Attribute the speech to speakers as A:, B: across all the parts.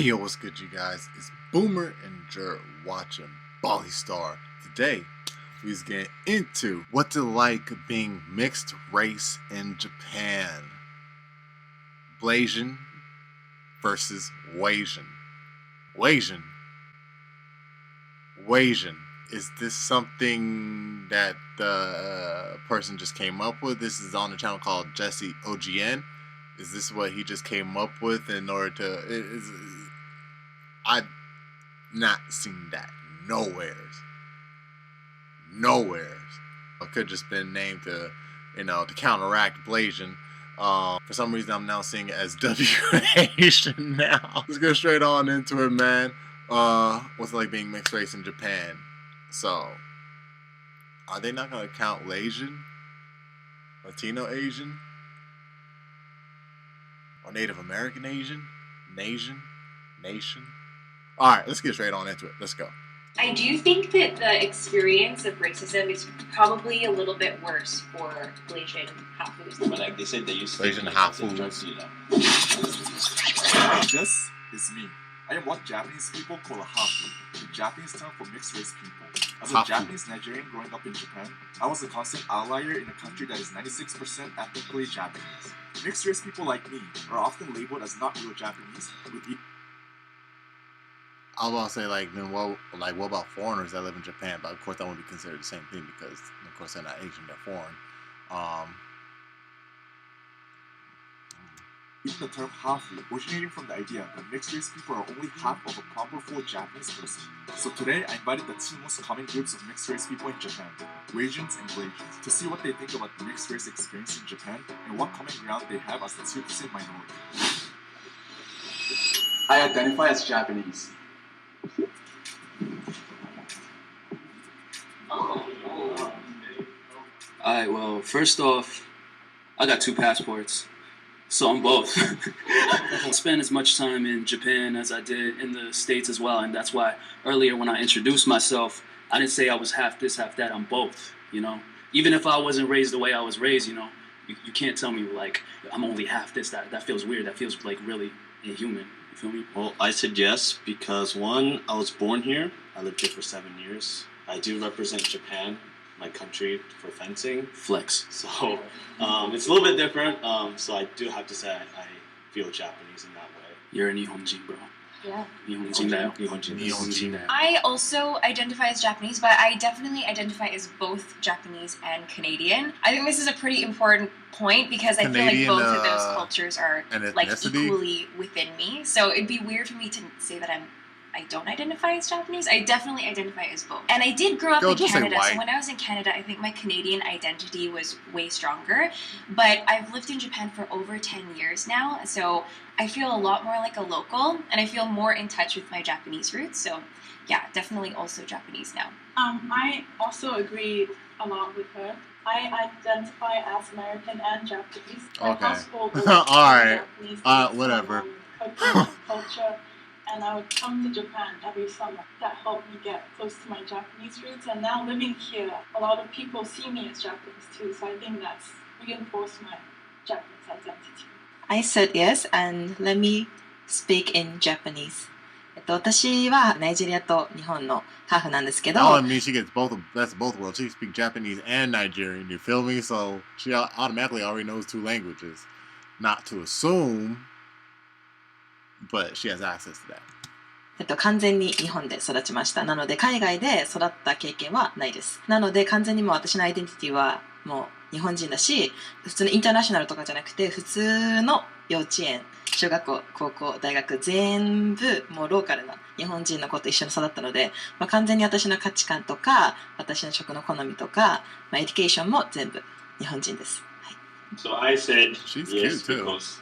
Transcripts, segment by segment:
A: Yo, what's good, you guys? It's Boomer and Jer watching Bali Star. Today, we're getting into what's it like being mixed race in Japan. Blasian versus Wasian. Wasian. Is this something that the person just came up with? This is on a channel called Jesse OGN. Is this what he just came up with in order to... I've not seen that nowheres. It could just been named to, to counteract Blasian. For some reason, I'm now seeing it as W-Asian now. Let's go straight on into it, man. What's it like being mixed race in Japan? So, are they not going to count Asian? Latino Asian? Or Native American Asian? Nation? Alright, let's get straight on into it. Let's go.
B: I do think that the experience of racism is probably a little bit worse for Blasian Hafus.
C: But like they said, they use
A: Blasian Hafus.
D: This is me. I am what Japanese people call a Hafu, the Japanese term for mixed race people. As a Japanese Nigerian growing up in Japan, I was a constant outlier in a country that is 96% ethnically Japanese. Mixed race people like me are often labeled as not real Japanese.
A: I was about to say, what about foreigners that live in Japan? But of course, that wouldn't be considered the same thing because, of course, they're not Asian, they're foreign.
D: Even the term Hafu originating from the idea that mixed race people are only half of a proper full Japanese person. So today, I invited the two most common groups of mixed race people in Japan, Wasians and Blasians, to see what they think about the mixed race experience in Japan and what common ground they have as the 2% minority.
E: I identify as Japanese.
F: Alright, well, first off, I got 2 passports, so I'm both. I spent as much time in Japan as I did in the States as well, and that's why earlier when I introduced myself, I didn't say I was half this, half that. I'm both, Even if I wasn't raised the way I was raised, you can't tell me, I'm only half this, that feels weird. That feels, really inhuman. You feel me?
C: Well, I said yes because, one, I was born here. I lived here for 7 years. I do represent Japan, my country, for fencing.
F: Flex.
C: So it's a little bit different. So I do have to say I feel Japanese in that way.
F: You're a Nihonjin, bro.
B: Yeah.
F: Nihonjin.
B: I also identify as Japanese, but I definitely identify as both Japanese and Canadian. I think this is a pretty important point because I feel like both of those cultures are equally within me. So it'd be weird for me to say that I don't identify as Japanese. I definitely identify as both. And I did grow up in Canada, so when I was in Canada, I think my Canadian identity was way stronger. But I've lived in Japan for over 10 years now, so I feel a lot more like a local, and I feel more in touch with my Japanese roots. So yeah, definitely also Japanese now.
G: I also agree a lot with her. I identify as American and Japanese. My household is Japanese.
A: Whatever.
G: Culture. And I would come to Japan every summer. That helped me get close to my Japanese roots. And now living here, a lot of people see me as Japanese too. So I think that's reinforced my Japanese identity.
H: I said yes, and let me speak in Japanese. 私はナイジェリアと日本のハーフなんですけど。
A: Oh, I mean, she gets that's both worlds. She speaks Japanese and Nigerian, you feel me? So she automatically already knows 2 languages. Not to assume, but she has access to that.
H: 完全に日本で育ちました。なので海外で育った経験はないです。なので完全にもう私のアイデンティティはもう日本人だし、普通のインターナショナルとかじゃなくて普通の幼稚園、小学校、高校、大学全部もうローカルな日本人の子と一緒に育ったので、完全に私の価値観とか私の食の好みとか、エデュケーションも全部日本人です。はい。
C: So I said
A: She's
C: yes
A: cute too.
C: Because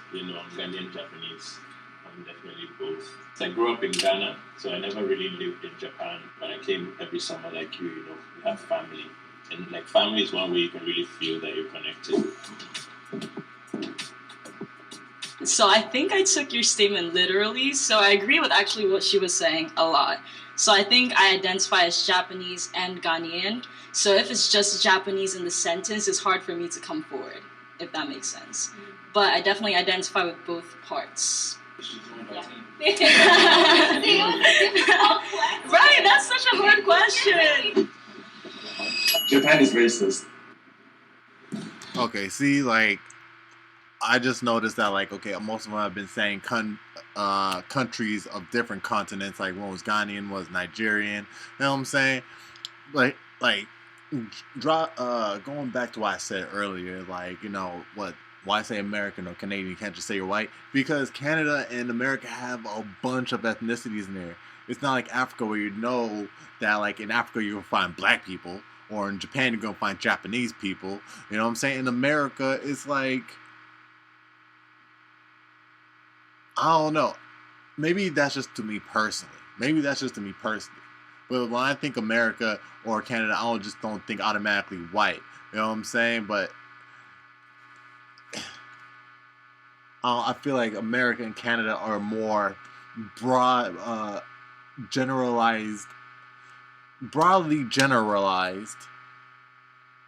C: Ghanaian Japanese. I'm definitely both. So I grew up in Ghana, so I never really lived in Japan. But I came every summer like you, we have family. And family is one way you can really feel that you're connected.
I: So I think I took your statement literally, so I agree with actually what she was saying a lot. So I think I identify as Japanese and Ghanaian. So if it's just Japanese in the sentence, it's hard for me to come forward, if that makes sense. But I definitely identify with both parts.
F: She joined our team.
I: Right, that's such a hard question.
E: Japan is racist.
A: Okay, see, like, I just noticed that, like, okay, most of them have been saying countries of different continents. Like, one was Ghanaian, one was Nigerian. You know what I'm saying? Like, going back to what I said earlier, like, you know, why say American or Canadian? You can't just say you're white. Because Canada and America have a bunch of ethnicities in there. It's not like Africa where you know that, like, in Africa you're going to find black people. Or in Japan you're going to find Japanese people. You know what I'm saying? In America, it's like, I don't know. Maybe that's just to me personally. But when I think America or Canada, I just don't think automatically white. You know what I'm saying? But I feel like America and Canada are more broadly generalized.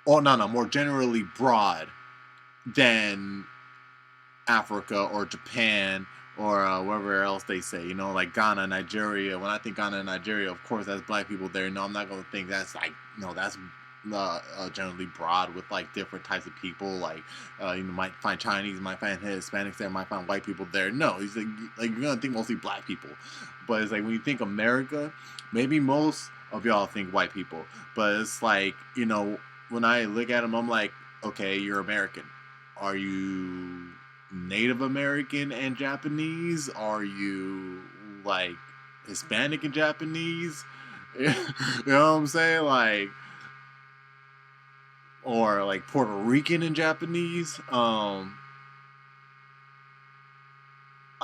A: Oh, no, more generally broad than Africa or Japan or wherever else they say, you know, like Ghana, Nigeria. When I think Ghana and Nigeria, of course, that's black people there. No, I'm not going to think that's like, no, that's generally broad with like different types of people. Like, you might find Chinese, might find Hispanics there, might find white people there. No, it's like you're going to think mostly black people. But it's like when you think America, maybe most of y'all think white people. But it's like, you know, when I look at them, I'm like, okay, you're American. Are you Native American and Japanese? Are you like Hispanic and Japanese? You know what I'm saying? Like, or like Puerto Rican and Japanese. I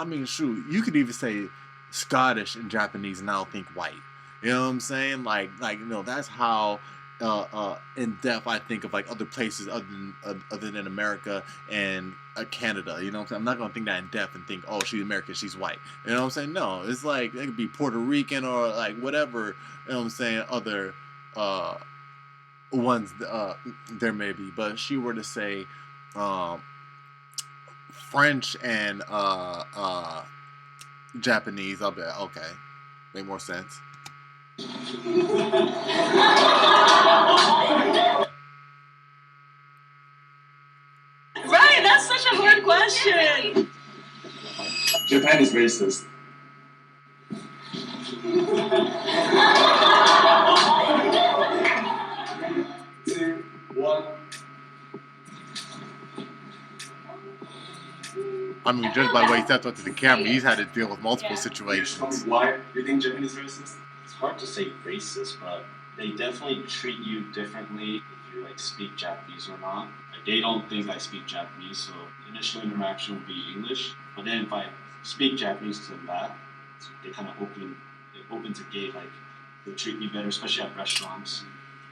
A: mean, shoot, you could even say Scottish and Japanese, and I don't think white. You know what I'm saying? Like you know, that's how in depth I think of like other places other than America and Canada. You know what I'm saying? I'm not gonna think that in depth and think, oh, she's American, she's white. You know what I'm saying? No, it's like it could be Puerto Rican or like whatever. You know what I'm saying? Other ones there may be, but if she were to say French and Japanese, I'll be like, okay, make more sense.
I: Right, that's such a hard question.
E: Japan is racist. Two, one.
A: I mean, just by the way he stepped up to the camera, he's had to deal with multiple situations.
E: Why do you think Japan is racist?
C: It's hard to say racist, but they definitely treat you differently if you like speak Japanese or not. Like, they don't think I speak Japanese, so initial interaction will be English. But then if I speak Japanese to them back, they kind of open to gate, like they treat me better, especially at restaurants.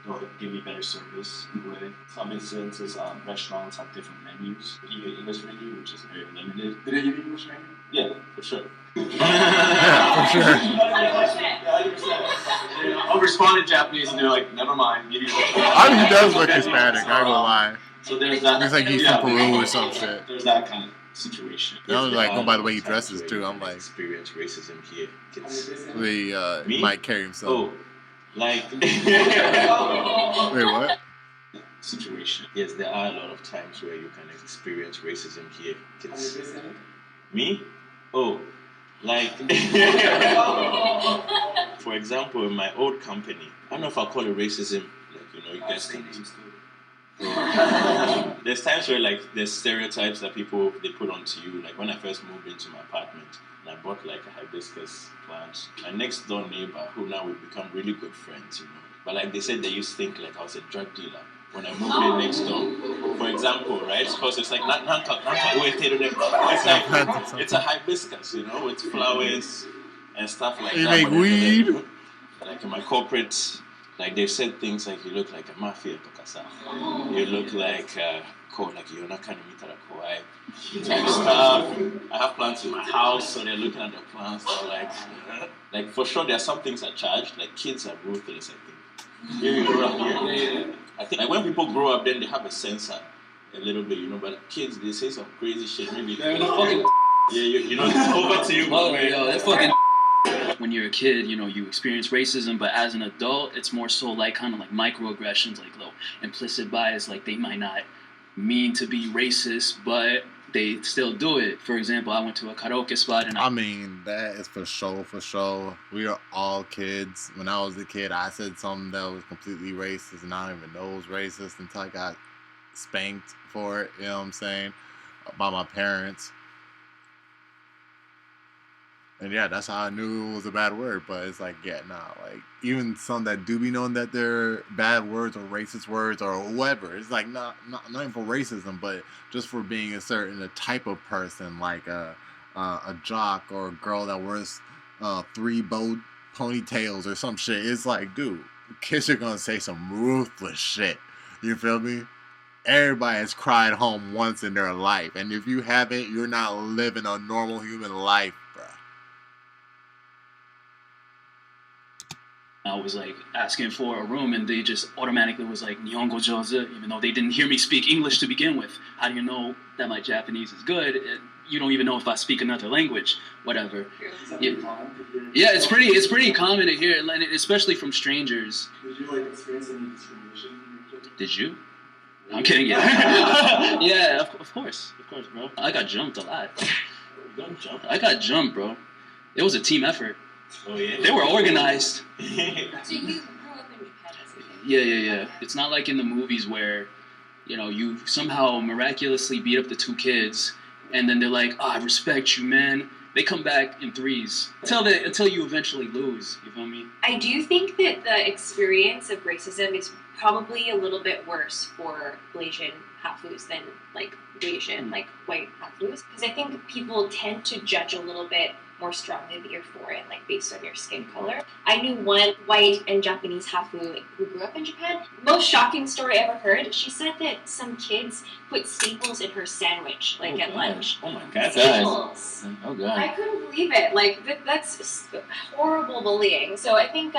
C: They'll give me better service in a way. Some instances, restaurants have different menus. They give you an English menu, which is very limited.
E: Did they give you English menu?
C: Yeah, for sure.
A: Yeah, for sure.
E: 100%. I'll respond in Japanese and they're like, never mind. Give you
A: I mean, he does look Hispanic, I ain't gonna lie.
C: So there's that.
A: Looks like he's from Peru or some shit.
C: There's that kind of situation.
A: I was like, by the way he dresses too, I'm like,
C: experience racism here.
A: he might carry himself.
C: Oh, like.
A: Wait, what?
C: Situation. Yes, there are a lot of times where you can experience racism here. Me? Oh, like. For example, in my old company, I don't know if I'll call it racism. Like, you know, you guys can. There's times where like there's stereotypes that people they put onto you. Like when I first moved into my apartment and I bought like a hibiscus plant, my next door neighbor, who now we've become really good friends, you know. But like they said, they used to think like I was a drug dealer when I moved in next door. For example, right? Because it's like it's a hibiscus, you know, with flowers and stuff like
A: you
C: that.
A: make weed?
C: Like in my corporate. Like they've said things like you look like a mafia tokasa. You look like like you're not kind of meet at a kawaii type stuff. I have plants in my house, so they're looking at the plants. They're like for sure there are some things I charged. Like kids are ruthless, I think. You grew up here. Yeah. I think like when people grow up, then they have a sensor a little bit, you know. But kids, they say some crazy shit. Maybe
E: they're not fucking.
C: Yeah, you know, over to you.
F: Well, yo, that fucking. When you're a kid, you know, you experience racism, but as an adult, it's more so like kind of like microaggressions, like low implicit bias, like they might not mean to be racist, but they still do it. For example, I went to a karaoke spot and
A: I mean, that is for sure, for sure. We are all kids. When I was a kid, I said something that was completely racist, and I don't even know it was racist until I got spanked for it, you know what I'm saying, by my parents. And yeah, that's how I knew it was a bad word. But it's like, yeah, nah, like, even some that do be knowing that they're bad words or racist words or whatever, it's like, not even for racism, but just for being a type of person, like a jock or a girl that wears 3 bow ponytails or some shit. It's like, dude, kids are gonna say some ruthless shit. You feel me? Everybody has cried home once in their life, and if you haven't, you're not living a normal human life, bruh.
F: I was like asking for a room, and they just automatically was like Nihongo Jozu, even though they didn't hear me speak English to begin with. How do you know that my Japanese is good? You don't even know if I speak another language, whatever. Yeah, it's pretty common to hear, and especially from strangers.
E: Did you like experience any discrimination?
F: Did you? I'm kidding. Yeah, yeah, of course, bro. I got jumped a lot.
C: You got jumped?
F: I got jumped, bro. It was a team effort.
C: Oh yeah.
F: They were organized.
B: So you grew up in Japan as a kid?
F: Yeah. It's not like in the movies where, you know, you somehow miraculously beat up the 2 kids, and then they're like, I respect you, man. They come back in 3s until you eventually lose. You feel me?
B: I do think that the experience of racism is probably a little bit worse for Blasian Hafus than like Wasian, like white Hafus, because I think people tend to judge a little bit more strongly that you're foreign, like based on your skin color. I knew one white and Japanese hafu who grew up in Japan. Most shocking story I ever heard. She said that some kids put staples in her sandwich, like at lunch.
F: Oh my god.
B: Staples.
F: Oh god.
B: I couldn't believe it. Like that's horrible bullying. So I think,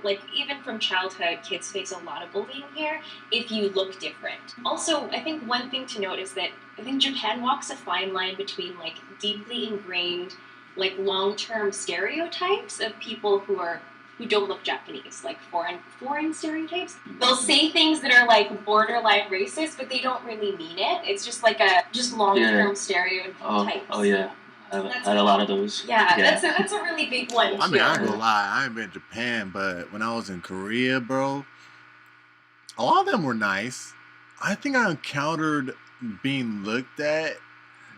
B: like even from childhood, kids face a lot of bullying here if you look different. Also, I think one thing to note is that I think Japan walks a fine line between like deeply ingrained, like long-term stereotypes of people who don't look Japanese, like foreign stereotypes. They'll say things that are like borderline racist, but they don't really mean it. It's just like just long-term stereotypes.
F: Oh yeah. I've had a lot of those.
B: Yeah. That's a really big one.
A: I mean, I ain't gonna lie, I ain't been to Japan, but when I was in Korea, bro, a lot of them were nice. I think I encountered being looked at.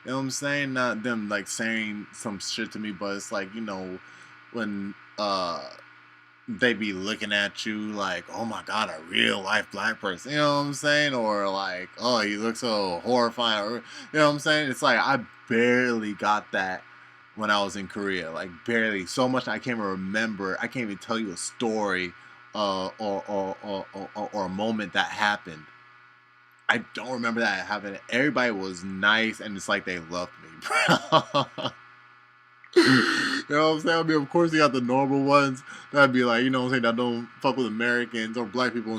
A: You know what I'm saying? Not them like saying some shit to me, but it's like, you know, when they be looking at you like, oh my god, a real life black person, you know what I'm saying? Or like, oh, you look so horrifying, or, you know what I'm saying? It's like, I barely got that when I was in Korea, like barely, so much I can't even remember, I can't even tell you a story or a moment that happened. I don't remember that happening. Everybody was nice, and it's like they loved me, bro. You know what I'm saying? I mean, of course, you got the normal ones that'd be like, you know what I'm saying, that don't fuck with Americans or black people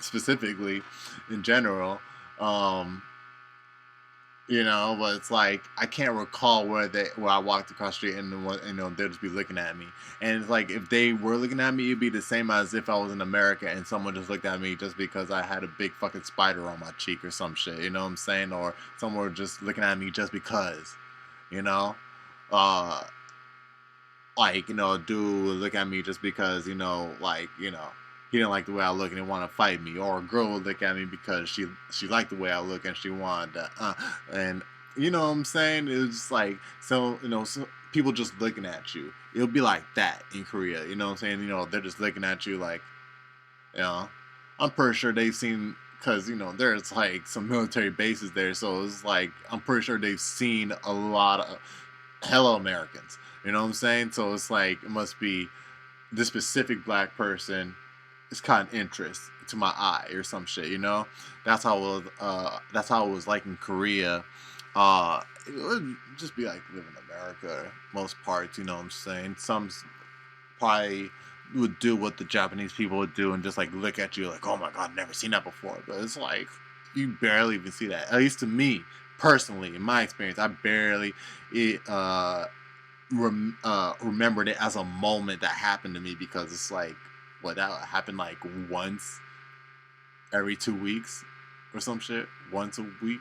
A: specifically in general. You know, but it's like I can't recall where I walked across the street and you know, they'll just be looking at me, and it's like if they were looking at me, it'd be the same as if I was in America and someone just looked at me just because I had a big fucking spider on my cheek or some shit. You know what I'm saying? Or someone were just looking at me just because, you know, like, you know, a dude would look at me just because, you know, like, you know, he didn't like the way I look and didn't want to fight me, or a girl would look at me because she liked the way I look and she wanted to, and you know what I'm saying? It was just like, so, you know, so people just looking at you. It'll be like that in Korea, you know what I'm saying? You know, they're just looking at you like, you know, I'm pretty sure they've seen, because, you know, there's like some military bases there, so it's like, I'm pretty sure they've seen a lot of hello Americans, you know what I'm saying? So it's like, it must be this specific black person is kind of interest to my eye or some shit, you know. That's how it was like in Korea. It would just be like living in America most parts, you know what I'm saying. Some probably would do what the Japanese people would do and just like look at you like, oh my god, never seen that before. But it's like you barely even see that, at least to me. personally, in my experience, I barely remembered it as a moment that happened to me, because it's like, what, that happened like once every 2 weeks or some shit, once a week.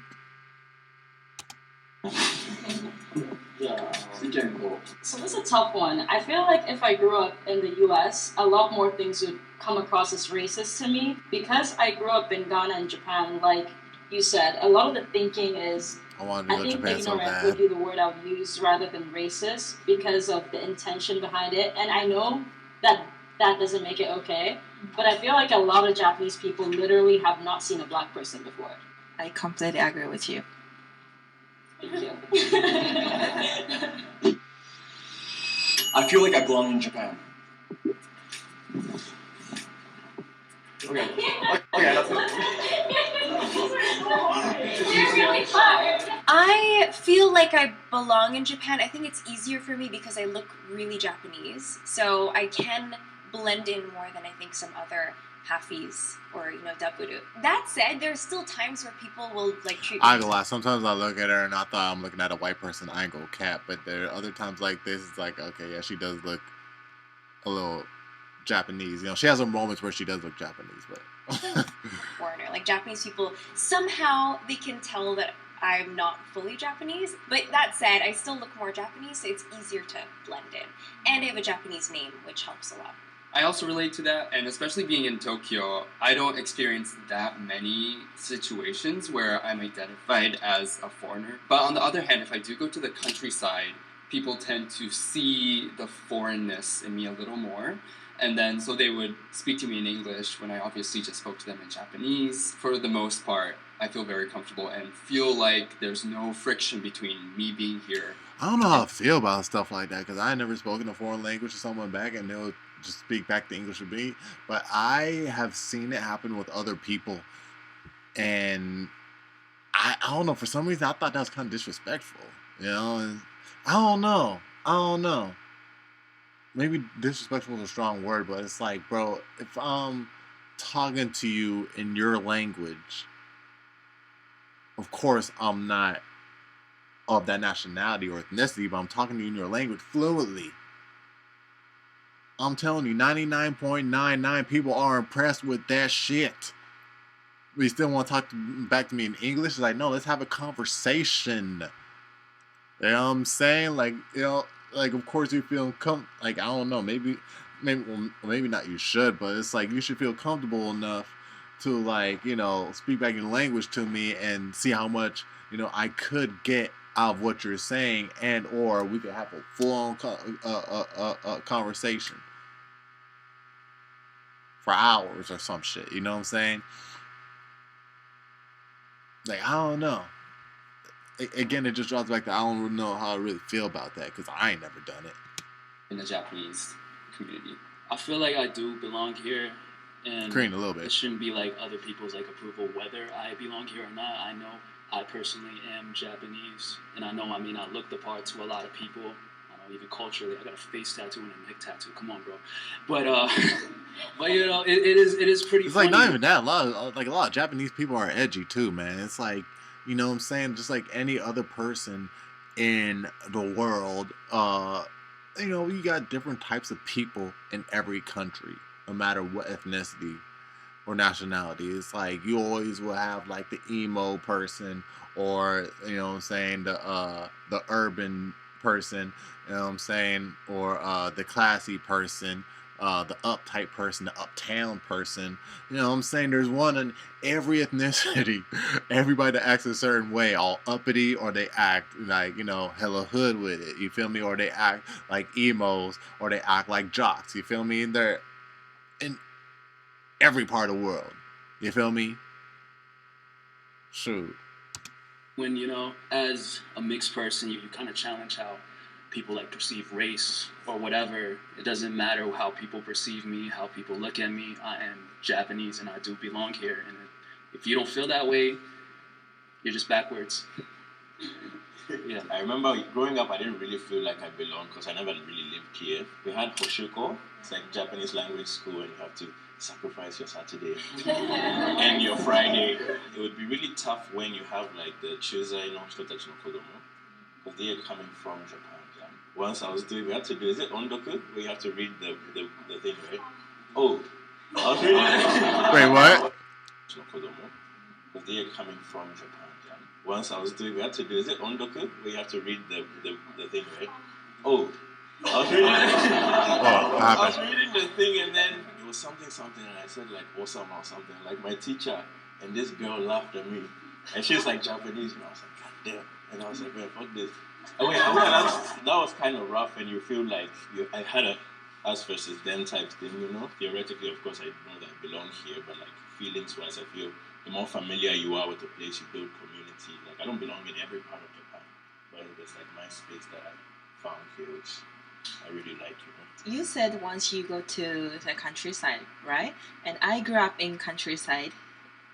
I: So this is a tough one. I feel like if I grew up in the US, a lot more things would come across as racist to me. Because I grew up in Ghana and Japan, like you said, a lot of the thinking is, I think Japan ignorant would be the word I would use rather than racist, because of the intention behind it. And I know that that doesn't make it okay, but I feel like a lot of Japanese people literally have not seen a black person before.
H: I completely agree with you.
I: Thank you.
E: I feel like I belong in Japan. Okay, that's it.
B: I feel like I belong in Japan. I think it's easier for me because I look really Japanese, so I can blend in more than I think some other halfies or daburu. That said, there's still times where people will like treat me.
A: I ain't gonna lie. Sometimes I look at her and I thought I'm looking at a white person. I ain't gonna cap, but there are other times like this. It's like, okay, yeah, she does look a little Japanese. She has her moments where she does look Japanese, but
B: foreigner. Like Japanese people, somehow they can tell that I'm not fully Japanese. But that said, I still look more Japanese, so it's easier to blend in. And I have a Japanese name, which helps a lot.
J: I also relate to that, and especially being in Tokyo, I don't experience that many situations where I'm identified as a foreigner. But on the other hand, if I do go to the countryside, people tend to see the foreignness in me a little more. And then, so they would speak to me in English when I obviously just spoke to them in Japanese. For the most part, I feel very comfortable and feel like there's no friction between me being here.
A: I don't know how I feel about stuff like that, because I never spoken a foreign language to someone back and they'll just speak back the English with me. But I have seen it happen with other people. And I don't know, for some reason I thought that was kind of disrespectful. And I don't know. Maybe disrespectful is a strong word, but it's like, bro, if I'm talking to you in your language, of course I'm not of that nationality or ethnicity, but I'm talking to you in your language fluently. I'm telling you, 99.99 people are impressed with that shit. But you still want to talk back to me in English? It's like, no, let's have a conversation. You know what I'm saying? Like, like, of course you feel like, I don't know, maybe not you should, but it's like you should feel comfortable enough to, like, speak back in language to me and see how much, I could get out of what you're saying, and or we could have a full-on conversation for hours or some shit. You know what I'm saying? Like, I don't know. Again, it just draws back to I don't really know how I really feel about that, because I ain't never done it.
F: In the Japanese community, I feel like I do belong here, and
A: Korean a little bit.
F: It shouldn't be like other people's like approval whether I belong here or not. I know I personally am Japanese, and I know I may not look the part to a lot of people. I know even culturally, I got a face tattoo and a neck tattoo. Come on, bro. But but it is pretty.
A: It's
F: funny.
A: like not even that. A lot of Japanese people are edgy too, man. It's like, you know what I'm saying? Just like any other person in the world, you got different types of people in every country, no matter what ethnicity or nationality. It's like you always will have like the emo person, or the urban person, or the classy person, the uptight person, the uptown person. There's one in every ethnicity. Everybody that acts a certain way, all uppity, or they act like, hella hood with it. You feel me? Or they act like emos, or they act like jocks. You feel me? They're in every part of the world. You feel me? Shoot.
F: When, as a mixed person, you kind of challenge how people like perceive race or whatever. It doesn't matter how people perceive me, how people look at me. I am Japanese and I do belong here. And if you don't feel that way, you're just backwards.
C: Yeah, I remember growing up, I didn't really feel like I belonged because I never really lived here. We had Hoshiko, it's like Japanese language school, and you have to sacrifice your Saturday and your Friday. It would be really tough when you have like the Chuzai no Hitotachi no Kodomo, because they are coming from Japan. Yeah. Once I was doing, we had to do, is it Ondoku? Where you have to read the thing, right? Oh, I was reading.
A: Wait, what?
C: No Kodomo, because they are coming from Japan. Once I was doing, we had to do, is it Ondoku? Where you have to read the thing, right? Oh, I was reading I was reading the thing, and then it was something, and I said like awesome or something, like my teacher, and this girl laughed at me, and she was like Japanese, and I was like, God damn, and I was like, man, fuck this. Oh wait, that was kind of rough, and you feel like I had a us versus them type thing, you know? Theoretically, of course, I know that I belong here, but like feelings-wise, I feel the more familiar you are with the place, you build community. Like I don't belong in every part of Japan, but it's like my space that I found here, which I really like, you know.
H: You said once you go to the countryside, right? And I grew up in countryside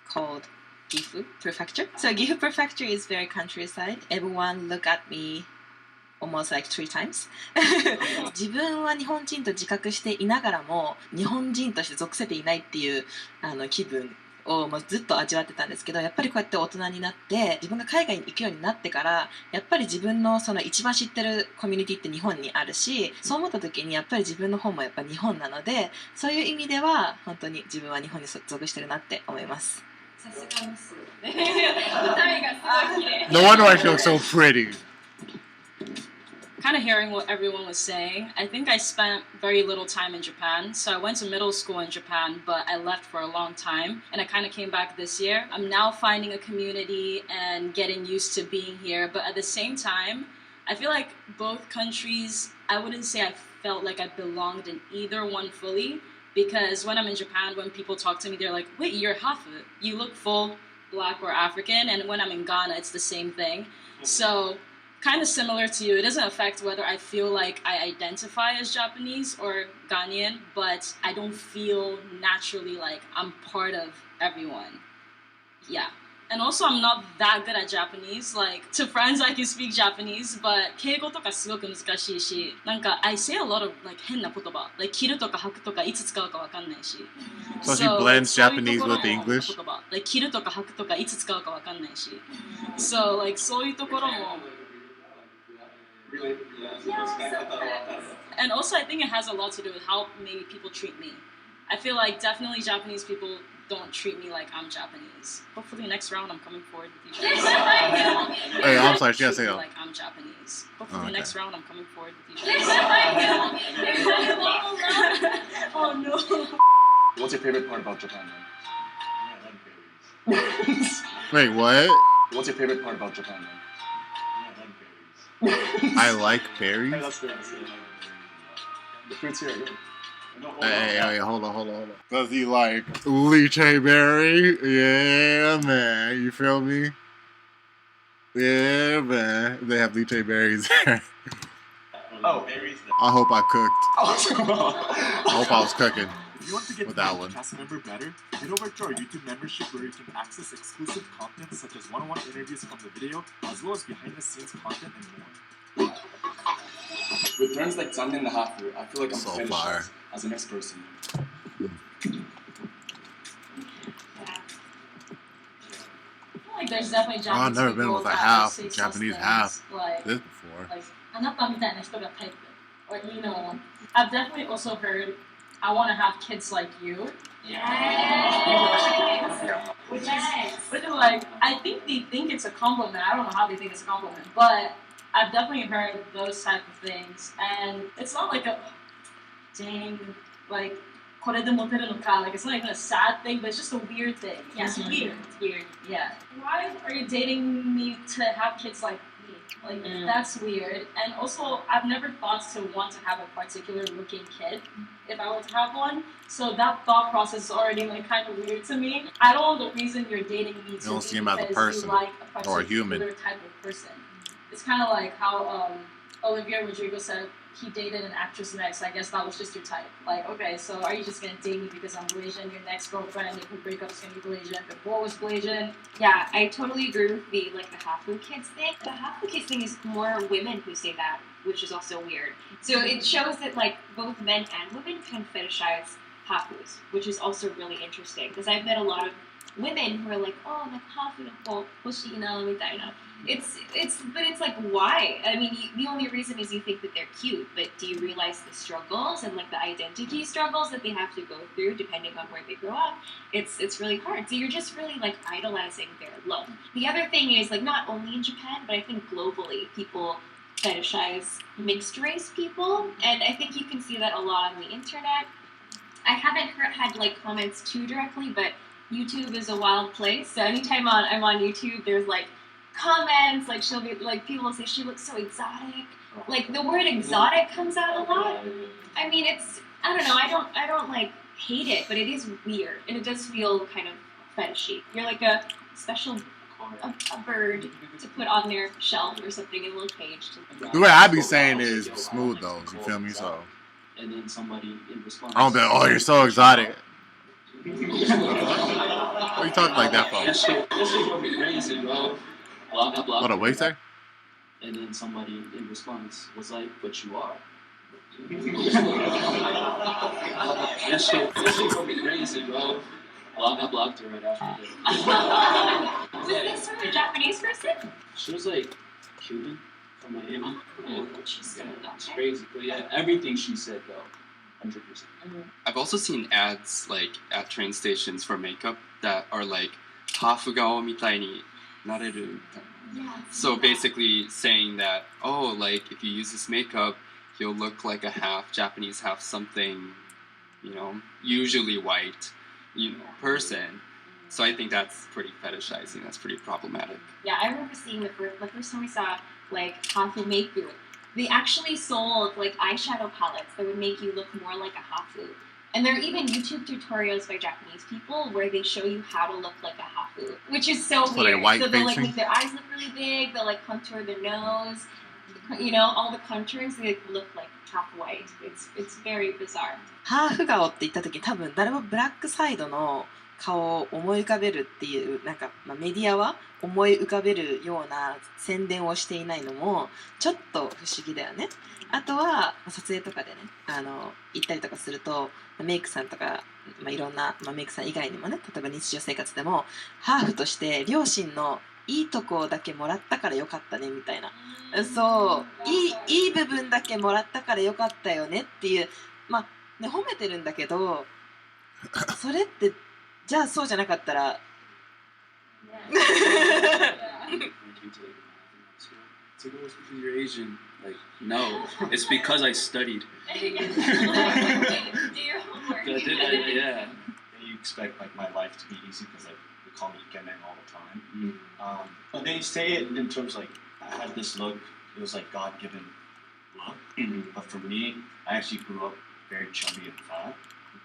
H: called Gifu Prefecture. So Gifu Prefecture is very countryside. Everyone look at me almost like 3 times. 自分は日本人と自覚していながらも日本人として属せていないっていう気分をもうずっと味わってたんですけど、やっぱりこうやって大人になって自分が海外に行くようになってからやっぱり自分のその一番知ってるコミュニティって日本にあるし、そう思った時にやっぱり自分の方もやっぱ日本なので、そういう意味では本当に自分は日本に属してるなって思います。
B: さすがですね。歌いがすごい綺麗。
A: No wonder I feel so pretty.
I: Kind of hearing what everyone was saying, I think I spent very little time in Japan. So I went to middle school in Japan, but I left for a long time, and I kind of came back this year. I'm now finding a community and getting used to being here, but at the same time, I feel like both countries, I wouldn't say I felt like I belonged in either one fully, because when I'm in Japan, when people talk to me, they're like, wait, you're half of it. You look full Black or African, and when I'm in Ghana, it's the same thing. So kind of similar to you, it doesn't affect whether I feel like I identify as Japanese or Ghanaian, but I don't feel naturally like I'm part of everyone. Yeah. And also I'm not that good at Japanese. Like, to friends I can speak Japanese, but 敬語とかすごく難しいし、なんか I say a lot of like 変な言葉、like 着るとか履くとかいつ使うかわかんないし。
A: So she blends Japanese with English?
I: Like 着るとか履くとかいつ使うかわかんないし。So like そういうところも。And also I think it has a lot to do with how maybe people treat me. I feel like definitely Japanese people don't treat me like I'm Japanese. Hopefully next round I'm coming forward with you guys.
A: Hey, I'm sorry, she gotta say
I: like I'm Japanese. Hopefully next round I'm coming forward with you guys. Oh no.
E: What's your favorite part about Japan, man?
A: Wait, what?
E: What's your favorite part about Japan, man?
A: I like berries?
E: The fruits here are good.
A: Hey, hold on. Does he like lychee berry? Yeah, man. You feel me? Yeah, man. They have lychee berries there.
E: Oh.
A: I hope I cooked. I hope I was cooking.
D: If you want to get
A: with
D: to know
A: that
D: a
A: one.
D: cast member better, head over to our YouTube membership where you can access exclusive content such as one-on-one interviews from the video, as well as behind-the-scenes content and more.
E: With terms like Zanden and Hafu, I feel like I'm
A: So
E: finished
A: fire.
E: as the next person.
I: Like there's definitely Japanese
A: I've never been
I: people
A: with a
I: that
A: half,
I: say such
A: Japanese
I: things,
A: half.
I: like,
A: This before.
I: like あなたみたいな人がタイプ or you know I've definitely also heard I want to have kids like you. Which is like I think they think it's a compliment. I don't know how they think it's a compliment, but I've definitely heard those type of things, and it's not like a dang like これでモテるのか, like it's not even a sad thing, but it's just a weird thing. Yeah, it's weird. It's weird. Yeah. Why are you dating me to have kids like me? Like that's weird. And also, I've never thought to want to have a particular looking kid if I were to have one. So that thought process is already like kind of weird to me. I don't know the reason you're dating me to
A: don't
I: be
A: see him as a
I: because
A: person
I: you like a
A: or a human.
I: particular type of person. It's kind of like how Olivia Rodrigo said he dated an actress next. I guess that was just your type. Like, okay, so are you just gonna date me because I'm Blasian? Your next girlfriend, if we break up, is gonna be Blasian. Before was Blasian.
B: Yeah, I totally agree with the Hafu kids thing. The Hafu kids thing is more women who say that, which is also weird. So it shows that like both men and women can fetishize Hafus, which is also really interesting because I've met a lot of women who are like, oh, like Hafu no hoshii na mitaina. But it's like, why? I mean, the only reason is you think that they're cute, but do you realize the struggles and like the identity struggles that they have to go through depending on where they grow up? It's really hard. So you're just really like idolizing their look. The other thing is like not only in Japan, but I think globally people fetishize mixed race people, and I think you can see that a lot on the internet. I haven't had like comments too directly, but YouTube is a wild place. So anytime I'm on YouTube, there's like comments, like she'll be like people will say she looks so exotic. Like the word exotic comes out a lot. I mean, I don't know. I don't like hate it, but it is weird and it does feel kind of fetishy. You're like a special a bird to put on their shelf or something in a little cage.
A: The way I be saying is smooth though. You feel me? So.
F: And then somebody in response.
A: I don't be like, oh, you're so exotic. What are you talking like that for?
F: That shit gonna be crazy, bro.
A: What a way say?
F: And then somebody in response was like, but you are. That shit gonna be crazy, bro. I blocked her right after that.
B: Was this from a Japanese person?
F: She was like Cuban from Miami. Yeah, it's crazy. But yeah, everything she said though, 100%.
J: I've also seen ads like at train stations for makeup that are like hafugao mitai ni nareru. So basically saying that, oh, like if you use this makeup, you'll look like a half Japanese, half something, you know, usually white, you know, person. So I think that's pretty fetishizing. That's pretty problematic.
B: Yeah, I remember seeing the first time we saw like hafu meiku. They actually sold like eyeshadow palettes that would make you look more like a hafu. And there are even YouTube tutorials by Japanese people where they show you how to look like a hafu, which is so weird. So they'll like make their eyes look really big, they'll like contour their nose, you know, all the contours, they look like half white. It's very bizarre.
H: ハーフ顔って言った時多分誰もブラックサイドの顔を思い浮かべるっていうなんか、メディアは思い浮かべるような宣伝をしていないのもちょっと不思議だよね。あとは撮影とかでね行ったりとかするとメイクさんとか、いろんな、メイクさん以外にもね例えば日常生活でもハーフとして両親のいいとこだけもらったからよかったねみたいなそういい部分だけもらったからよかったよねっていうね褒めてるんだけどそれってじゃあそうじゃなかったら
F: To go because you're Asian, like no, it's because I studied.
B: Do your homework.
F: Yeah.
K: You expect like my life to be easy because like they call me ikemen all the time. But they say it in terms like I had this look. It was like God-given look. But for me, I actually grew up very chubby and fat,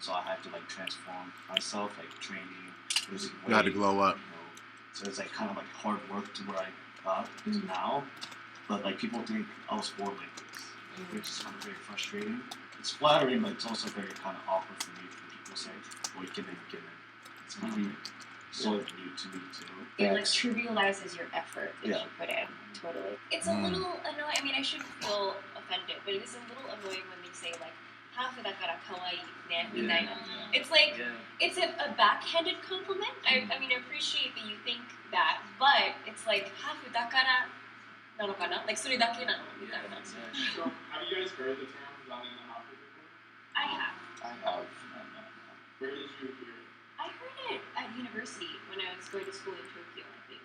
K: so I had to like transform myself, like training, losing weight.
A: You had to glow up.
K: You know, so it's like kind of like hard work to where I got to now. But like people think I was born like this, which is kind of very frustrating. It's flattering, but it's also very kind of awkward for me when people say, "Oh, you can." It's kind of sort of new to me too.
B: It like trivializes your effort that you put in. Totally. It's a little annoying. I mean, I shouldn't feel offended, but it is a little annoying when they say like hafu dakara kawaii ne mitaina. It's like it's a backhanded compliment. I mean, I appreciate that you think that, but it's like hafu dakara. Like, それだけなのみたいな。
C: So, have you guys heard the term running the hafu before?
B: I have.
C: Where did you hear it?
B: I heard it at university when I was going to school in Tokyo, I think.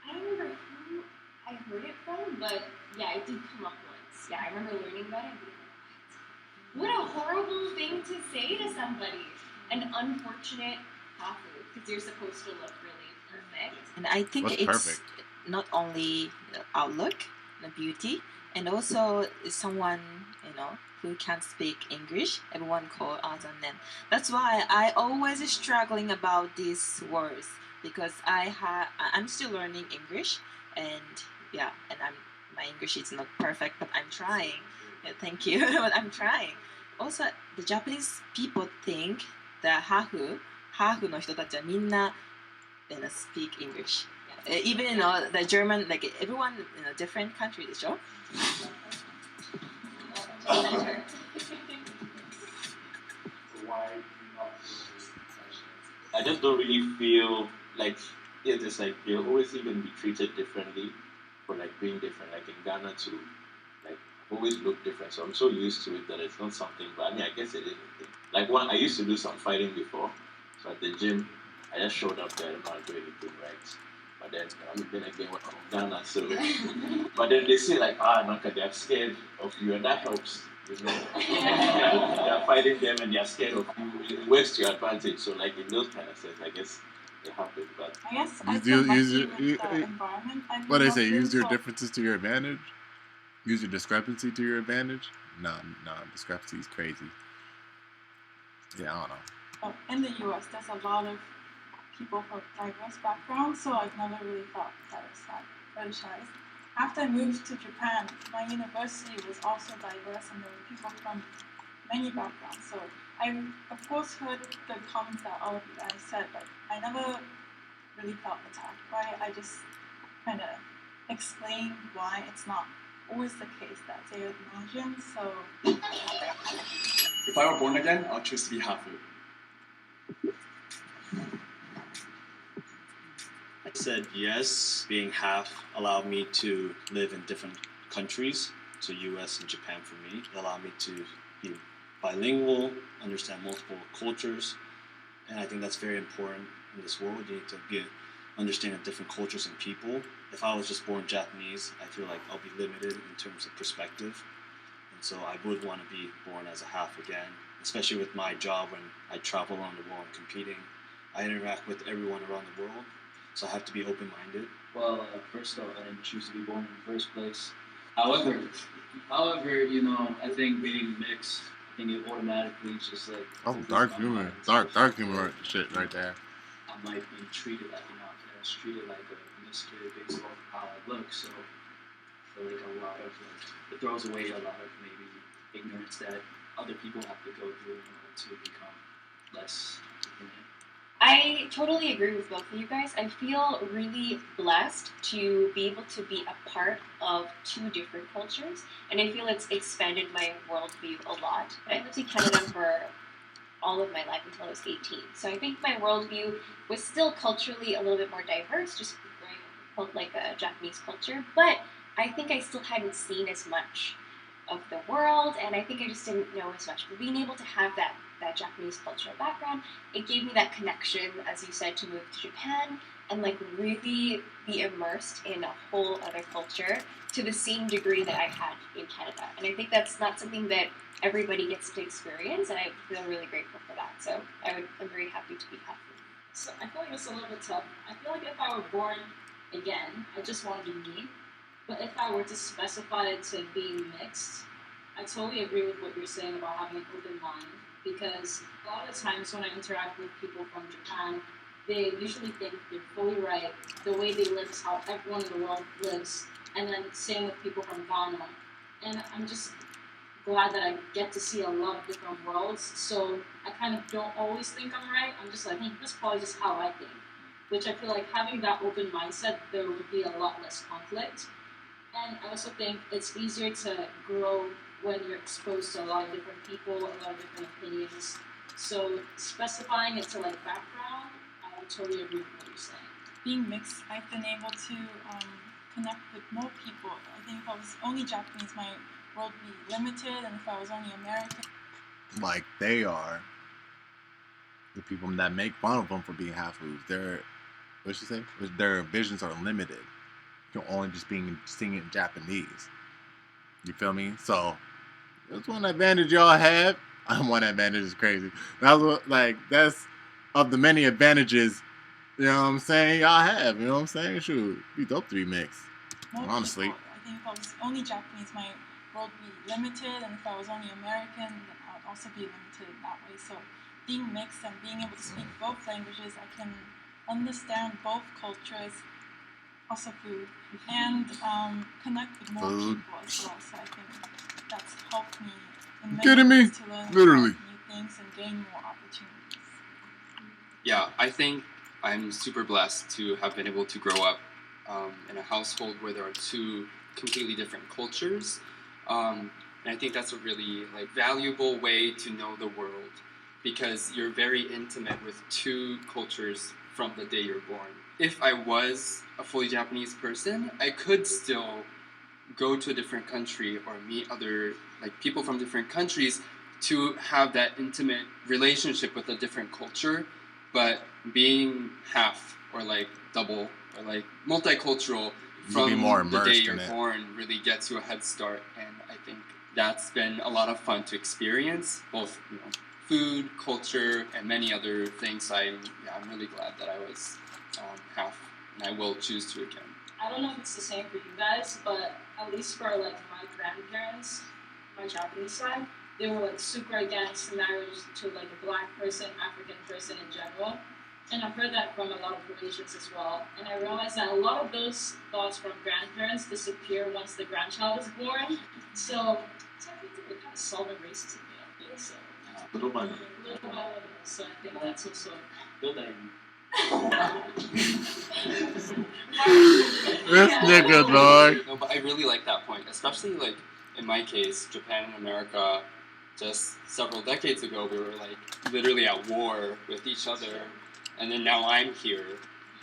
B: I don't remember who I heard it from, but yeah, it did come up once. Yeah, I remember learning about it and being like, what a horrible thing to say to somebody. An unfortunate hafu, because you're supposed to look really perfect.
H: And I think it's
A: perfect?
H: Not only the outlook, the beauty, and also someone who can't speak English. Everyone call azanen. That's why I always struggling about these words because I'm still learning English, and my English is not perfect, but I'm trying. Yeah, thank you. But I'm trying. Also, the Japanese people think that ハーフの人たちはみんなspeak English. Even the German, like everyone in a different country でしょ?
C: I just don't really feel like it's like you'll always even be treated differently for like being different. Like in Ghana too, like always look different. So I'm so used to it that it's not something. But I mean, I guess it is a thing. Like I used to do some fighting before. So at the gym, I just showed up there. I don't know how to do anything right. But then again, we're from Ghana, so. But then they say like, Naka, they're scared of you, and that helps. You know, they're fighting them and they're scared of you. It works to your advantage. So like in those kind of sense, I guess it happens. But
G: I guess I feel lucky with the environment.
A: What they say, use your differences to your advantage. Use your discrepancy to your advantage. Nah, discrepancy is crazy. Yeah, I don't know.
G: In the U.S., there's a lot of people from diverse backgrounds, so I've never really felt fetishized. After I moved to Japan, my university was also diverse, and there were people from many backgrounds. So I, of course, heard the comments that all of you guys said, but I never really felt attacked by it. I just kind of explained why it's not always the case that they imagine. So
E: If I were born again, I'll choose to be Hafu.
K: I said yes, being half allowed me to live in different countries, so US and Japan for me. It allowed me to be bilingual, understand multiple cultures, and I think that's very important in this world. You need to be understanding different cultures and people. If I was just born Japanese, I feel like I'll be limited in terms of perspective, and so I would want to be born as a half again, especially with my job when I travel around the world competing. I interact with everyone around the world. So I have to be open-minded.
F: Well, first off, I didn't choose to be born in the first place. However, I think being mixed, I think it automatically just like.
A: Oh, dark humor shit right there.
F: I might be treated like an outcast, treated like a mystery based off of how I look. So I feel like it throws away a lot of maybe ignorance that other people have to go through in order to become less ignorant.
B: I totally agree with both of you guys. I feel really blessed to be able to be a part of two different cultures, and I feel it's expanded my worldview a lot. I lived in Canada for all of my life until I was 18, so I think my worldview was still culturally a little bit more diverse, just felt like a Japanese culture, but I think I still hadn't seen as much of the world, and I think I just didn't know as much. But being able to have that Japanese cultural background, it gave me that connection, as you said, to move to Japan and like really be immersed in a whole other culture to the same degree that I had in Canada. And I think that's not something that everybody gets to experience, and I feel really grateful for that. So I'm very happy to be happy.
I: So I feel like it's a little bit tough. I feel like if I were born again, I just want to be me. But if I were to specify it to being mixed, I totally agree with what you're saying about having an open mind. Because a lot of times when I interact with people from Japan, they usually think they're fully right. The way they live is how everyone in the world lives. And then same with people from Ghana. And I'm just glad that I get to see a lot of different worlds. So I kind of don't always think I'm right. I'm just like, this is probably just how I think. Which I feel like having that open mindset, there would be a lot less conflict. And I also think it's easier to grow when you're exposed to a lot of different people, a lot of different opinions. So specifying it to like background, I totally agree with what you're saying.
G: Being mixed, I've been able to connect with more people. I think if I was only Japanese, my world would be limited, and if I was only American.
A: Like they are the people that make fun of them for being half-foods. What'd she say? Their visions are limited. You're only just singing Japanese. You feel me? So that's one advantage y'all have. One advantage is crazy. That's of the many advantages, you know what I'm saying, y'all have. You know what I'm saying? Shoot, be dope to be mixed.
G: More
A: honestly.
G: People. I think if I was only Japanese, my world would be limited, and if I was only American, then I would also be limited in that way. So being mixed and being able to speak both languages, I can understand both cultures Also food. And connect with more
A: Food.
G: people as well. So I think that's helped me in many
A: Kidding me?
G: ways to learn
A: Literally.
G: about new things and gain more opportunities.
J: Yeah, I think I'm super blessed to have been able to grow up in a household where there are two completely different cultures. And I think that's a really valuable way to know the world, because you're very intimate with two cultures from the day you're born. If I was a fully Japanese person, I could still go to a different country or meet other people from different countries to have that intimate relationship with a different culture. But being half or double or multicultural
A: You'll be
J: from
A: more
J: the day
A: immersed
J: you're
A: in it.
J: born really gets you a head start, and I think that's been a lot of fun to experience, both food, culture, and many other things. I'm really glad that I was half, and I will choose to again.
I: I don't know if it's the same for you guys, but at least for my grandparents, my Japanese side, they were super against marriage to a black person, African person in general. And I've heard that from a lot of Asians as well. And I realized that a lot of those thoughts from grandparents disappear once the grandchild is born. So technically we're kind of solving racism, so
C: Little by
I: little by little. So I think that's also
A: This nigga, dog.
J: No, but I really like that point, especially in my case, Japan and America. Just several decades ago, we were literally at war with each other, and then now I'm here.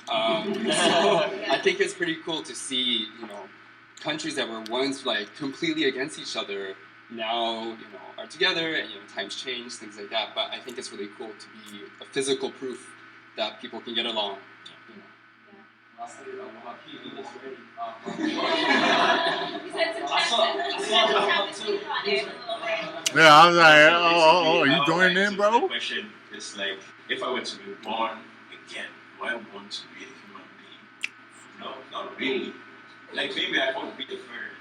J: So I think it's pretty cool to see, countries that were once completely against each other now, are together, and times change, things like that. But I think it's really cool to be a physical proof that people can get along.
A: Yeah, I was like, oh, are you joining in, bro?
C: The question is if I were to be born again, do I want to be a human being? No, not really. Maybe I want to be a bird.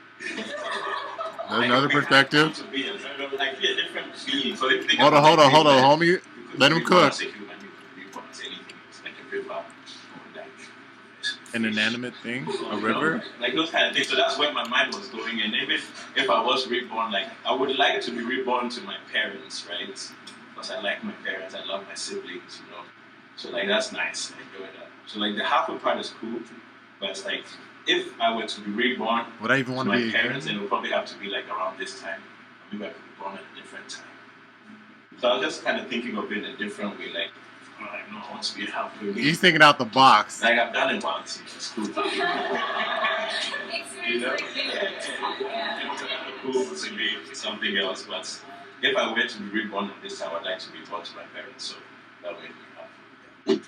A: There's another perspective.
C: To be a bird, be a different being. So if
A: Hold on, homie. Let him cook.
C: As a human, you could be born as anything. It's like a river, or
A: An inanimate thing? A river?
C: those kind of things. So that's where my mind was going. And if I was reborn, I would like to be reborn to my parents, right? Because I like my parents, I love my siblings, So that's nice. I enjoy that. So the halfway part is cool, but it's if I were to be reborn
A: Would I even want
C: to
A: to
C: my
A: be
C: parents, then it would probably have to be around this time. Or maybe I could be born at a different time. So I was just kind of thinking of it in a different way, no, I want to be halfway.
A: He's thinking out the box.
C: I've done it once, it's cool. Cool to be something else, but if I were to be reborn at this time, I'd like to be born to my parents, so that way we have.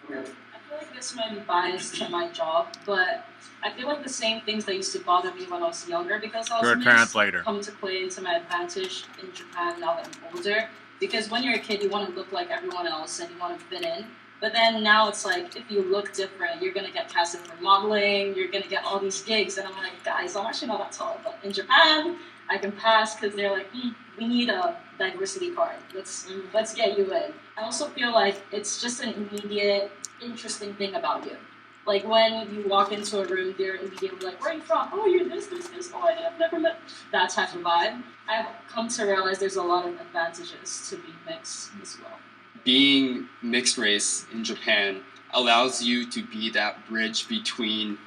I: I feel like this might be biased to my job, but I feel like the same things that used to bother me when I was younger because I was
A: You're a
I: mixed
A: translator.
I: come to play into my advantage in Japan now that I'm older. Because when you're a kid, you want to look like everyone else and you want to fit in. But then now it's if you look different, you're going to get casted for modeling, you're going to get all these gigs. And I'm like, guys, I'm actually not that tall. But in Japan, I can pass because they're like, we need a diversity card. Let's get you in. I also feel like it's just an immediate, interesting thing about you. When you walk into a room, they're immediately like, where are you from? Oh, you're this. Oh, I've never met. That type of vibe. I've come to realize there's a lot of advantages to being mixed as well.
J: Being mixed race in Japan allows you to be that bridge between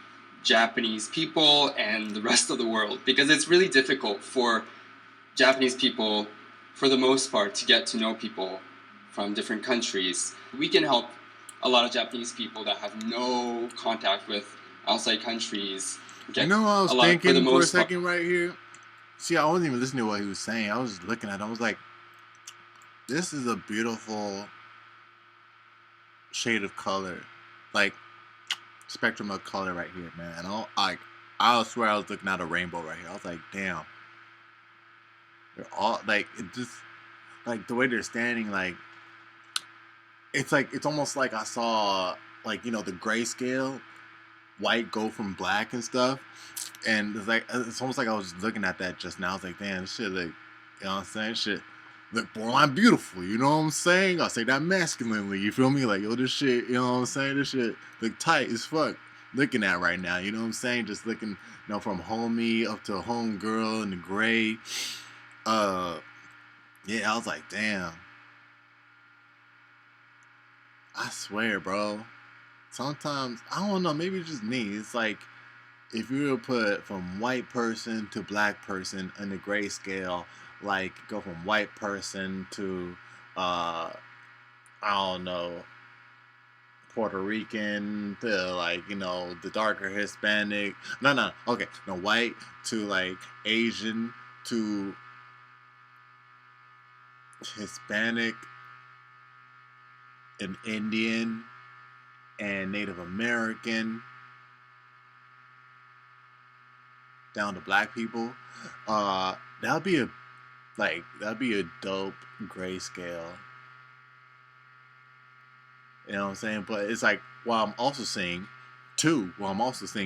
J: Japanese people and the rest of the world, because it's really difficult for Japanese people, for the most part, to get to know people from different countries. We can help a lot of Japanese people that have no contact with outside countries.
A: You know what I was thinking for a second right here? See, I wasn't even listening to what he was saying. I was looking at it. I was like, this is a beautiful shade of color. Spectrum of color right here, man. I swear I was looking at a rainbow right here. I was like, damn. They're all, it just, the way they're standing, it's almost like I saw, the grayscale, white go from black and stuff. And it's almost like I was looking at that just now. I was like, damn, this shit, you know what I'm saying? Shit look borderline beautiful, you know what I'm saying? I'll say that masculinely, you feel me? Like, yo, this shit, you know what I'm saying? This shit look tight as fuck. Looking at right now, you know what I'm saying? Just looking, from homie up to homegirl in the gray. Yeah, I was like, damn. I swear, bro. Sometimes, I don't know, maybe it's just me. It's like, if you were to put from white person to black person in the grayscale, like go from white person to, I don't know, Puerto Rican to like, the darker Hispanic. No, white to like Asian to Hispanic and Indian and Native American down to black people. That'd be a dope grayscale. You know what I'm saying? But it's like, what I'm also saying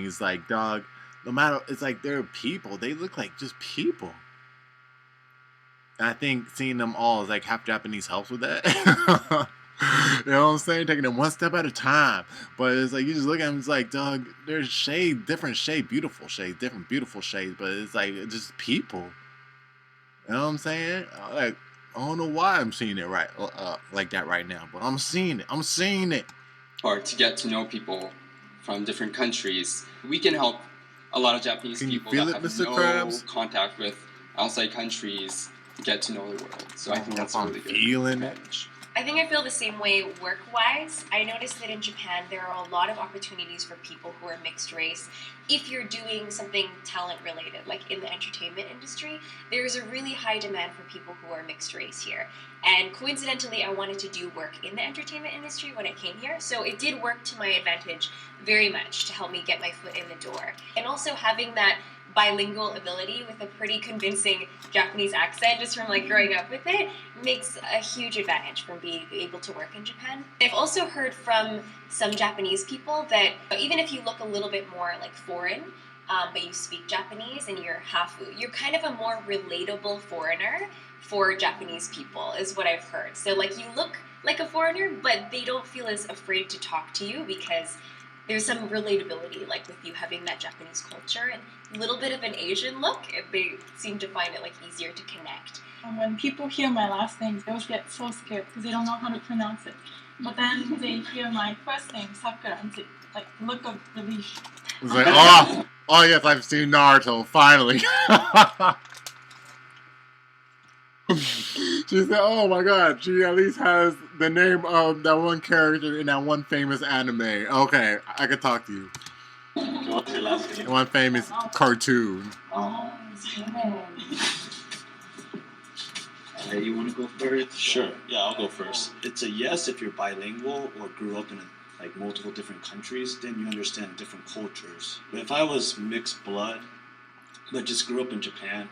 A: is like, dog, no matter, it's like they're people. They look like just people. And I think seeing them all as like half Japanese helps with that. You know what I'm saying? Taking it one step at a time. But it's like, you just look at them, it's like, dog, there's different beautiful shades. But it's like, just people. You know what I'm saying? Like, I don't know why I'm seeing it like that right now, but I'm seeing it.
J: Or to get to know people from different countries, we can help a lot of Japanese people that have
A: Mr.
J: no
A: Krabs?
J: contact with outside countries get to know the world. So I think that's a really good advantage.
B: I think I feel the same way work-wise. I noticed that in Japan there are a lot of opportunities for people who are mixed race. If you're doing something talent-related, like in the entertainment industry, there is a really high demand for people who are mixed race here. And coincidentally, I wanted to do work in the entertainment industry when I came here, so it did work to my advantage very much to help me get my foot in the door. And also having that bilingual ability with a pretty convincing Japanese accent just from like growing up with it makes a huge advantage from being able to work in Japan. I've also heard from some Japanese people that even if you look a little bit more like foreign, but you speak Japanese and you're hafu, you're kind of a more relatable foreigner for Japanese people is what I've heard. So like you look like a foreigner, but they don't feel as afraid to talk to you because there's some relatability, like with you having that Japanese culture and a little bit of an Asian look. They seem to find it like easier to connect.
G: When people hear my last name, they always get so scared because they don't know how to pronounce it. But then they hear my first name, Sakura, and they like look of relief.
A: It's like, oh yes, I've seen Naruto finally. She said, oh my god, she at least has the name of that one character in that one famous anime. Okay, I could talk to you.
C: What's your last name?
A: One famous cartoon.
K: You want to go first?
C: Sure. Yeah, I'll go first.
K: It's a yes if you're bilingual or grew up in like multiple different countries, then you understand different cultures. But if I was mixed blood, but just grew up in Japan,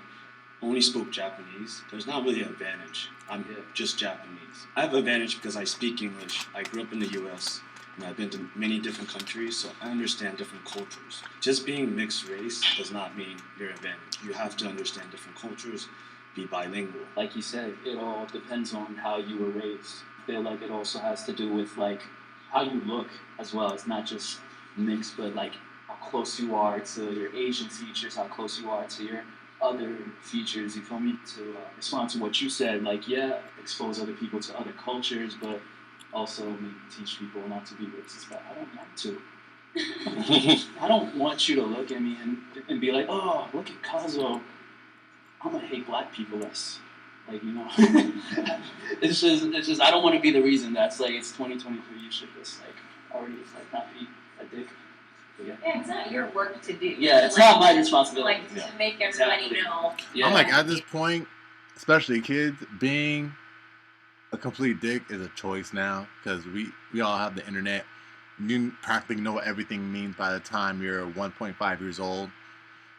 K: only spoke Japanese, there's not really an advantage. I'm just Japanese. I have an advantage because I speak English. I grew up in the US and I've been to many different countries, so I understand different cultures. Just being mixed race does not mean you're an advantage. You have to understand different cultures, be bilingual.
F: Like you said, it all depends on how you were raised. I feel like it also has to do with like how you look as well. It's not just mixed, but like how close you are to your Asian features, how close you are to your other features, you feel me? To respond to what you said, like, yeah, expose other people to other cultures, but also maybe teach people not to be racist, but I don't want to. I don't want you to look at me and be like, oh, look at Kazo. I'm gonna hate black people less. Like, you know, it's just, I don't want to be the reason that's like, it's 2023, you should just like, already, like, not be a dick.
B: Yeah, it's not your work to do.
F: Yeah, it's not my responsibility.
B: Like, to make everybody know.
F: Yeah.
A: I'm like, at this point, especially kids, being a complete dick is a choice now because we all have the internet. You practically know what everything means by the time you're 1.5 years old.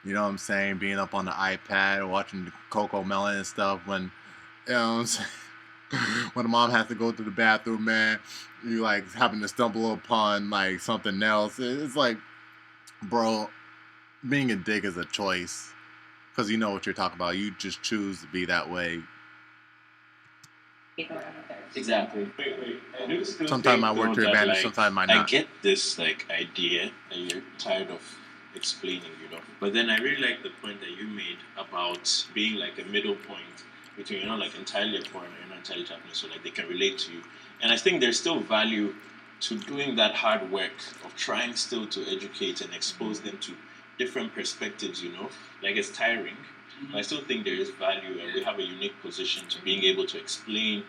A: You know what I'm saying? Being up on the iPad, watching the Coco Melon and stuff when, you know what I'm saying? When the mom has to go to the bathroom, man, you like having to stumble upon like something else. It's like, bro, being a dick is a choice because you know what you're talking about. You just choose to be that way.
B: ignore another.
F: Exactly.
C: Wait. I do still
A: Sometimes
C: think,
A: I work
C: though,
A: to
C: that,
A: advantage,
C: like,
A: sometimes I
C: I
A: not.
C: get this like idea that you're tired of explaining, you know. But then I really like the point that you made about being like a middle point between you're not like entirely a foreigner, you're not entirely Japanese, so like they can relate to you. And I think there's still value to doing that hard work of trying still to educate and expose them to different perspectives, you know. Like it's tiring. But I still think there is value, and we have a unique position to being able to explain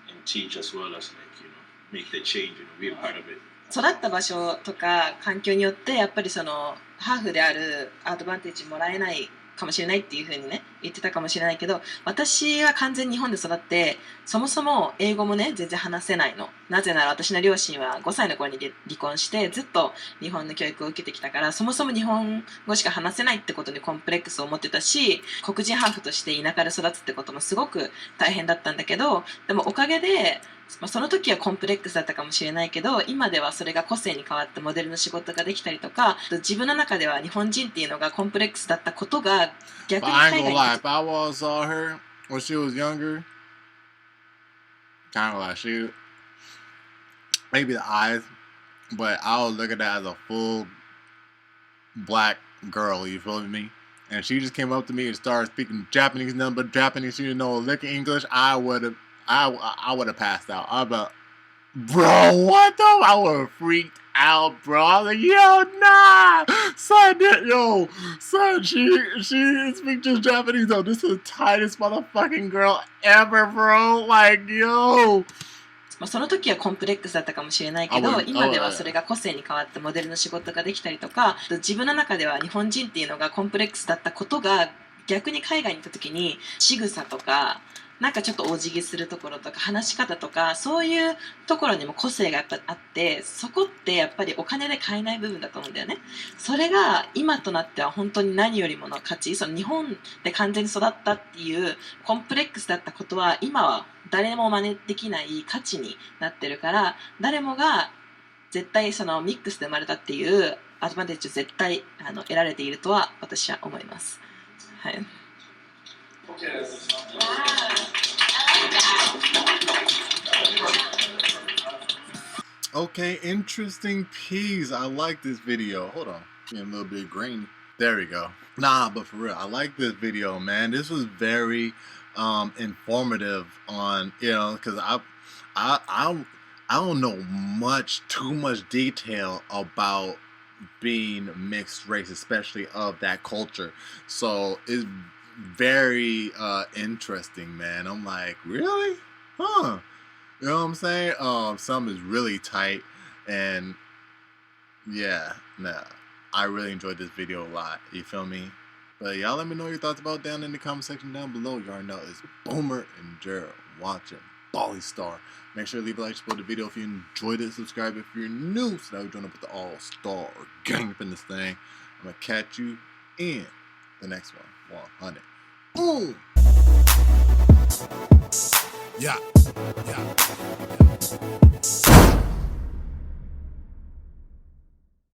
C: and teach as well as like, you know, make the change, you know, be a part of it.
H: 育った場所とか環境によってやっぱりそのハーフであるアドバンテージもらえないかもしれないっていう風にね言ってたかもしれないけど、私は完全に日本で育ってそもそも英語もね全然話せないの。なぜなら私の両親は5歳の頃に離婚してずっと日本の教育を受けてきたから、そもそも日本語しか話せないってことにコンプレックスを持ってたし、黒人ハーフとして田舎で育つってこともすごく大変だったんだけど、でもおかげでその時はコンプレックスだったかもしれないけど、今ではそれが個性に変わってモデルの仕事ができたりとか、自分の中では日本人っていうのがコンプレックスだったことが逆に海外に
A: If I was saw her when she was younger, kind of like she, maybe the eyes, but I would look at that as a full black girl, you feel me? And she just came up to me and started speaking Japanese, nothing but Japanese. She didn't know a lick of English. I would have passed out. I'd be like, bro, what the? I would have freaked out, bro. I was like, yo, nah, son, she speaks just Japanese though. This is the tightest motherfucking girl ever, bro. Like, yo.
H: その時はコンプレックスだったかもしれないけど、今ではそれが個性に変わってモデルの仕事ができたりとか、自分の中では日本人っていうのがコンプレックスだったことが逆に海外に行った時に仕草とかなんかちょっとお辞儀するところとか話し方とかそういうところにも個性がやっぱあって、そこってやっぱりお金で買えない部分だと思うんだよね。それが今となっては本当に何よりもの価値、その日本で完全に育ったっていうコンプレックスだったことは今は誰も真似できない価値になってるから、誰もが絶対そのミックスで生まれたっていうアドバンテージを絶対得られているとは私は思います。はい。
A: Okay, interesting piece. I like this video. Hold on. Getting a little bit grainy. There we go. Nah, but for real, I like this video, man. This was very informative on, you know, because I don't know too much detail about being mixed race, especially of that culture. So it's very interesting, man. I'm like, really? Huh? You know what I'm saying? Some is really tight, and yeah, nah, I really enjoyed this video a lot. You feel me? But y'all let me know your thoughts about down in the comment section down below. You already know it's Boomer and Gerald watching Bali Star. Make sure to leave a like, support the video if you enjoyed it. Subscribe if you're new, so that we join up with the all-star gang up in this thing. I'm gonna catch you in the next one. 100. Boom! Yeah.